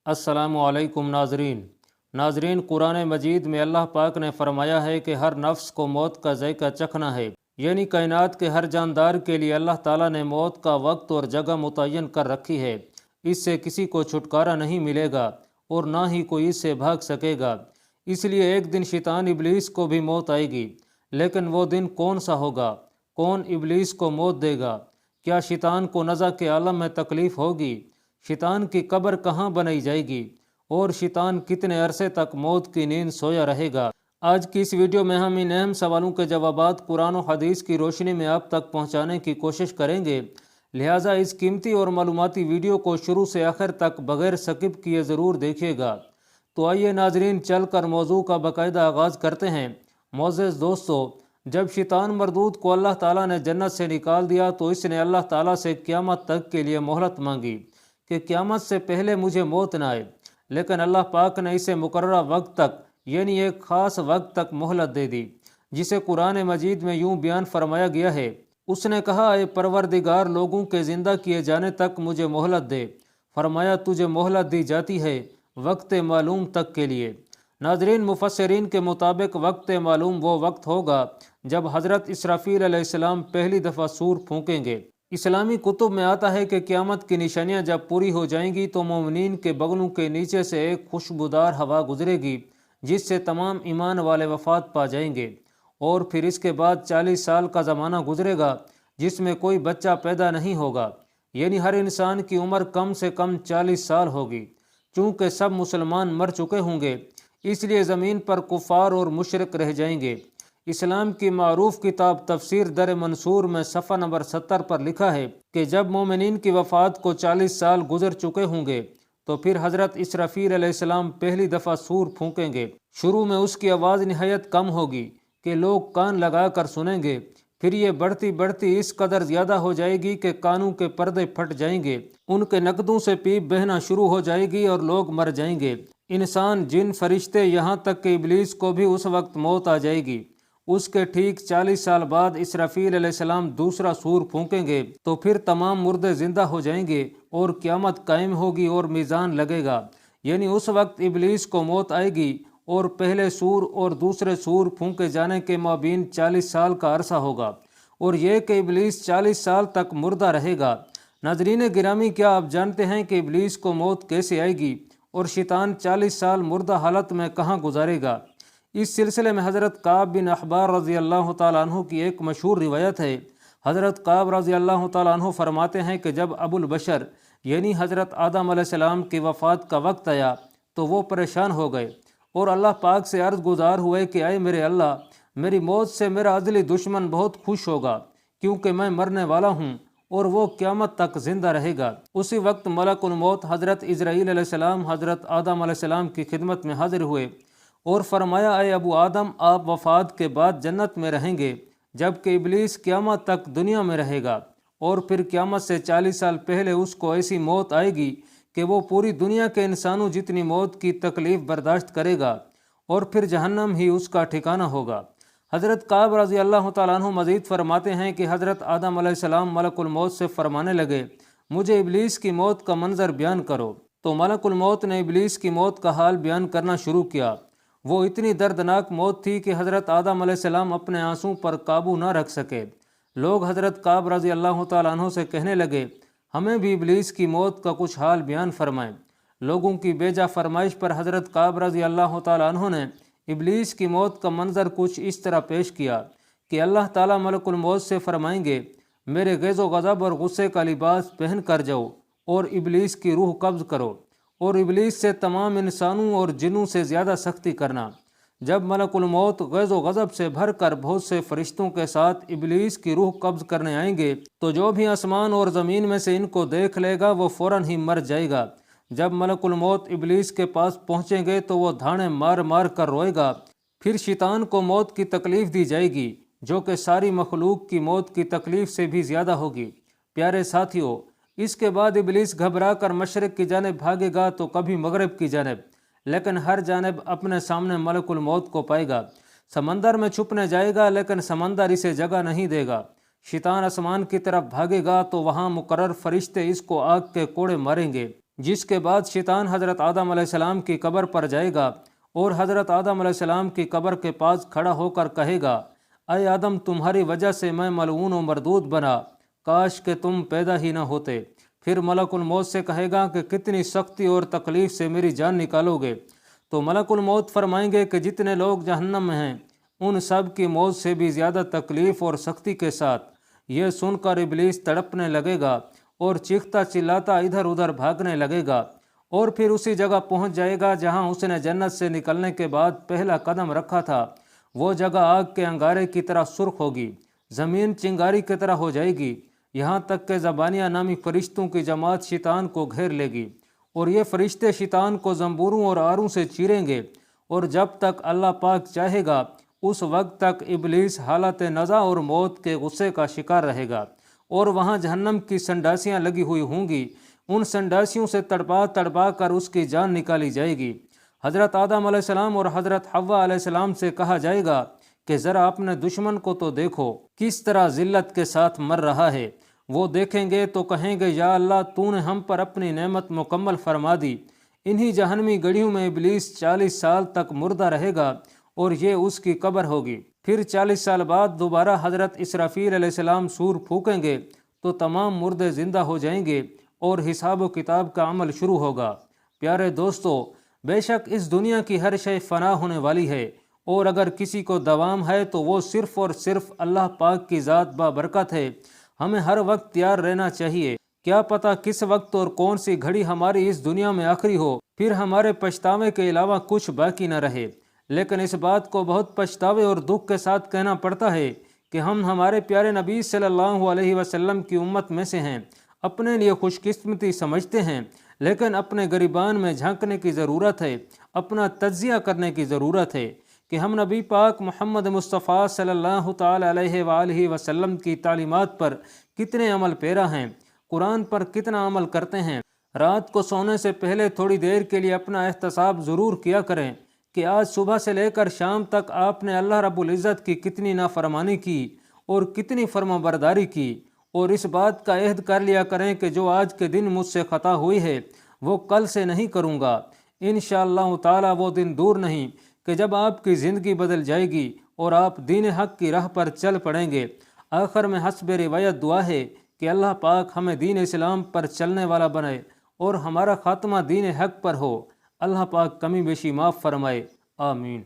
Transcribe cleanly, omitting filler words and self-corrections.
अस्सलामुअलैकुम नाजरीन, कुरान मजीद में अल्लाह पाक ने फरमाया है कि हर नफ्स को मौत का ज़ायका चखना है। यानी कायनात के हर जानदार के लिए अल्लाह ताला ने मौत का वक्त और जगह मुतय्यन कर रखी है। इससे किसी को छुटकारा नहीं मिलेगा और ना ही कोई इससे भाग सकेगा। इसलिए एक दिन शैतान इब्लीस को भी मौत आएगी, लेकिन वो दिन कौन सा होगा? कौन इब्लीस को मौत देगा? क्या शैतान को नज़ा के आलम में तकलीफ़ होगी? शैतान की कब्र कहाँ बनाई जाएगी? और शैतान कितने अरसे तक मौत की नींद सोया रहेगा? आज की इस वीडियो में हम इन अहम सवालों के जवाबात कुरान और हदीस की रोशनी में आप तक पहुँचाने की कोशिश करेंगे। लिहाजा इस कीमती और मालूमाती वीडियो को शुरू से आखिर तक बगैर स्किप किए ज़रूर देखिएगा। तो आइए नाजरीन, चल कर मौजू का बाकायदा आगाज़ करते हैं। मोअज़्ज़ज़ दोस्तों, जब शैतान मरदूद को अल्लाह ताला ने जन्नत से निकाल दिया तो इसने अल्लाह ताला से क़यामत तक के लिए मोहलत मांगी कि क़यामत से पहले मुझे मौत न आए, लेकिन अल्लाह पाक ने इसे मुकर्ररा वक्त तक यानी एक ख़ास वक्त तक मोहलत दे दी, जिसे कुरान मजीद में यूँ बयान फरमाया गया है। उसने कहा, ए परवरदिगार, लोगों के ज़िंदा किए जाने तक मुझे मोहलत दे। फरमाया, तुझे मोहलत दी जाती है वक्त मालूम तक के लिए। नाज़रीन, मुफस्सिरीन के मुताबिक वक्त मालूम वो वक्त होगा जब हज़रत इसराफील अलैहिस्सलाम पहली दफ़ा सूर फूंकेंगे। इस्लामी कुतुब में आता है कि क़यामत की निशानियां जब पूरी हो जाएंगी तो मोमिनीन के बगलों के नीचे से एक खुशबूदार हवा गुजरेगी, जिससे तमाम ईमान वाले वफ़ात पा जाएंगे। और फिर इसके बाद 40 साल का ज़माना गुजरेगा जिसमें कोई बच्चा पैदा नहीं होगा, यानी हर इंसान की उम्र कम से कम 40 साल होगी। चूँकि सब मुसलमान मर चुके होंगे, इसलिए ज़मीन पर कुफ़ार और मुशरिक रह जाएंगे। इस्लाम की मारूफ किताब तफसीर दर मंसूर में सफ़ा नंबर 70 पर लिखा है कि जब मोमिनीन की वफ़ात को 40 साल गुजर चुके होंगे तो फिर हज़रत इसराफील अलैहिस्सलाम पहली दफ़ा सूर फूंकेंगे। शुरू में उसकी आवाज़ निहायत कम होगी कि लोग कान लगा कर सुनेंगे। फिर ये बढ़ती बढ़ती इस कदर ज़्यादा हो जाएगी कि कानों के पर्दे फट जाएंगे, उनके नकदों से पीप बहना शुरू हो जाएगी और लोग मर जाएंगे। इंसान, जिन, फरिश्ते, यहाँ तक कि इब्लीस को भी उस वक्त मौत आ जाएगी। उसके ठीक 40 साल बाद इसराफील अलैहिस्सलाम दूसरा सूर फूंकेंगे तो फिर तमाम मुर्दे जिंदा हो जाएंगे और क़यामत कायम होगी और मीज़ान लगेगा। यानी उस वक्त इब्लीस को मौत आएगी और पहले सूर और दूसरे सूर फूंके जाने के माबीन 40 साल का अरसा होगा, और यह कि इब्लीस 40 साल तक मुर्दा रहेगा। नाज़रीन गिरामी, क्या आप जानते हैं कि इब्लीस को मौत कैसे आएगी और शैतान 40 साल मुर्दा हालत में कहाँ गुजारेगा? इस सिलसिले में हज़रत काब बिन अहबार रज़ी अल्लाह तआला अन्हु की एक मशहूर रिवायत है। हज़रत काब रज़ी अल्लाह तआला अन्हु फरमाते हैं कि जब अबुल बशर यानी हज़रत आदम अलैहिस्सलाम की वफ़ात का वक्त आया तो वो परेशान हो गए और अल्लाह पाक से अर्ज़ गुज़ार हुए कि आए मेरे अल्लाह, मेरी मौत से मेरा अज़ली दुश्मन बहुत खुश होगा, क्योंकि मैं मरने वाला हूँ और वो क़यामत तक ज़िंदा रहेगा। उसी वक्त मलकुल मौत हज़रत इज़राईल अलैहिस्सलाम हज़रत आदम अलैहिस्सलाम की खिदमत में हाजिर हुए और फरमाया, अय अबू आदम, आप वफ़ात के बाद जन्नत में रहेंगे, जबकि इब्लीस क़यामत तक दुनिया में रहेगा। और फिर क़यामत से 40 साल पहले उसको ऐसी मौत आएगी कि वो पूरी दुनिया के इंसानों जितनी मौत की तकलीफ़ बर्दाश्त करेगा और फिर जहन्नम ही उसका ठिकाना होगा। हज़रत काब रज़ी अल्लाह तआला अन्हु मज़ीद फरमाते हैं कि हज़रत आदम अलैहिस्सलाम मलकुल मौत से फरमाने लगे, मुझे इब्लीस की मौत का मंजर बयान करो। तो मलकुल मौत ने इब्लीस की मौत का हाल बयान करना शुरू किया। वो इतनी दर्दनाक मौत थी कि हज़रत आदम अलैहिस्सलाम अपने आंसू पर काबू न रख सके। लोग हज़रत काब रज़ी अल्लाह तआला अन्हु से कहने लगे, हमें भी इब्लीस की मौत का कुछ हाल बयान फरमाएं। लोगों की बेजा फरमाइश पर हज़रत काब रज़ी अल्लाह तआला अन्हु ने इब्लीस की मौत का मंजर कुछ इस तरह पेश किया कि अल्लाह ताला मलकुल मौत से फरमाएंगे, मेरे ग़ज़ो ग़ज़ब और गुस्से का लिबास पहन कर जाओ और इब्लीस की रूह कब्ज़ करो और इब्लीस से तमाम इंसानों और जिन्नों से ज़्यादा सख्ती करना। जब मलकुल मौत ग़ज़ो ग़ज़ब से भर कर बहुत से फरिश्तों के साथ इब्लीस की रूह कब्ज़ करने आएंगे तो जो भी आसमान और ज़मीन में से इनको देख लेगा वो फ़ौरन ही मर जाएगा। जब मलकुल मौत इब्लीस के पास पहुँचेंगे तो वो धाने मार मार कर रोएगा। फिर शैतान को मौत की तकलीफ़ दी जाएगी, जो कि सारी मखलूक की मौत की तकलीफ़ से भी ज़्यादा होगी। प्यारे साथियों, इसके बाद इब्लीस घबरा कर मशरिक़ की जानिब भागेगा तो कभी मगरिब की जानिब, लेकिन हर जानिब अपने सामने मलकुल मौत को पाएगा। समंदर में छुपने जाएगा लेकिन समंदर इसे जगह नहीं देगा। शैतान आसमान की तरफ भागेगा तो वहाँ मुकर्रर फरिश्ते इसको आग के कोड़े मारेंगे। جس کے بعد شیطان حضرت آدم علیہ السلام کی قبر پر جائے گا اور حضرت آدم علیہ السلام کی قبر کے پاس کھڑا ہو کر کہے گا، اے آدم، تمہاری وجہ سے میں ملعون و مردود بنا، کاش کہ تم پیدا ہی نہ ہوتے۔ پھر ملک الموت سے کہے گا کہ کتنی سختی اور تکلیف سے میری جان نکالو گے؟ تو ملک الموت فرمائیں گے کہ جتنے لوگ جہنم میں ہیں ان سب کی موت سے بھی زیادہ تکلیف اور سختی کے ساتھ۔ یہ سن کر ابلیس تڑپنے لگے گا اور چیختا چلاتا ادھر ادھر بھاگنے لگے گا، اور پھر اسی جگہ پہنچ جائے گا جہاں اس نے جنت سے نکلنے کے بعد پہلا قدم رکھا تھا۔ وہ جگہ آگ کے انگارے کی طرح سرخ ہوگی، زمین چنگاری کی طرح ہو جائے گی، یہاں تک کہ زبانیہ نامی فرشتوں کی جماعت شیطان کو گھیر لے گی، اور یہ فرشتے شیطان کو زنبوروں اور آروں سے چیریں گے، اور جب تک اللہ پاک چاہے گا اس وقت تک ابلیس حالت نزع اور موت کے غصے کا شکار رہے گا، اور وہاں جہنم کی سنڈاسیاں لگی ہوئی ہوں گی، ان سنڈاسیوں سے تڑپا تڑپا کر اس کی جان نکالی جائے گی۔ حضرت آدم علیہ السلام اور حضرت حوا علیہ السلام سے کہا جائے گا کہ ذرا اپنے دشمن کو تو دیکھو کس طرح ذلت کے ساتھ مر رہا ہے۔ وہ دیکھیں گے تو کہیں گے، یا اللہ، تو نے ہم پر اپنی نعمت مکمل فرما دی۔ انہی جہنمی گڑھیوں میں ابلیس 40 سال تک مردہ رہے گا اور یہ اس کی قبر ہوگی۔ پھر 40 سال بعد دوبارہ حضرت اسرافیل علیہ السلام سور پھونکیں گے تو تمام مردے زندہ ہو جائیں گے اور حساب و کتاب کا عمل شروع ہوگا۔ پیارے دوستو، بے شک اس دنیا کی ہر شے فنا ہونے والی ہے، اور اگر کسی کو دوام ہے تو وہ صرف اور صرف اللہ پاک کی ذات بابرکت ہے۔ ہمیں ہر وقت تیار رہنا چاہیے، کیا پتہ کس وقت اور کون سی گھڑی ہماری اس دنیا میں آخری ہو، پھر ہمارے پچھتاوے کے علاوہ کچھ باقی نہ رہے۔ لیکن اس بات کو بہت پچھتاوے اور دکھ کے ساتھ کہنا پڑتا ہے کہ ہم ہمارے پیارے نبی صلی اللہ علیہ وسلم کی امت میں سے ہیں، اپنے لیے خوش قسمتی سمجھتے ہیں، لیکن اپنے گریبان میں جھانکنے کی ضرورت ہے، اپنا تجزیہ کرنے کی ضرورت ہے کہ ہم نبی پاک محمد مصطفیٰ صلی اللہ تعالی علیہ وآلہ وسلم کی تعلیمات پر کتنے عمل پیرا ہیں، قرآن پر کتنا عمل کرتے ہیں۔ رات کو سونے سے پہلے تھوڑی دیر کے لیے اپنا احتساب ضرور کیا کریں کہ آج صبح سے لے کر شام تک آپ نے اللہ رب العزت کی کتنی نافرمانی کی اور کتنی فرما برداری کی، اور اس بات کا عہد کر لیا کریں کہ جو آج کے دن مجھ سے خطا ہوئی ہے وہ کل سے نہیں کروں گا۔ انشاءاللہ تعالی وہ دن دور نہیں کہ جب آپ کی زندگی بدل جائے گی اور آپ دین حق کی راہ پر چل پڑیں گے۔ آخر میں حسب روایت دعا ہے کہ اللہ پاک ہمیں دین اسلام پر چلنے والا بنائے اور ہمارا خاتمہ دین حق پر ہو۔ اللہ پاک کمی بیشی معاف فرمائے، آمین۔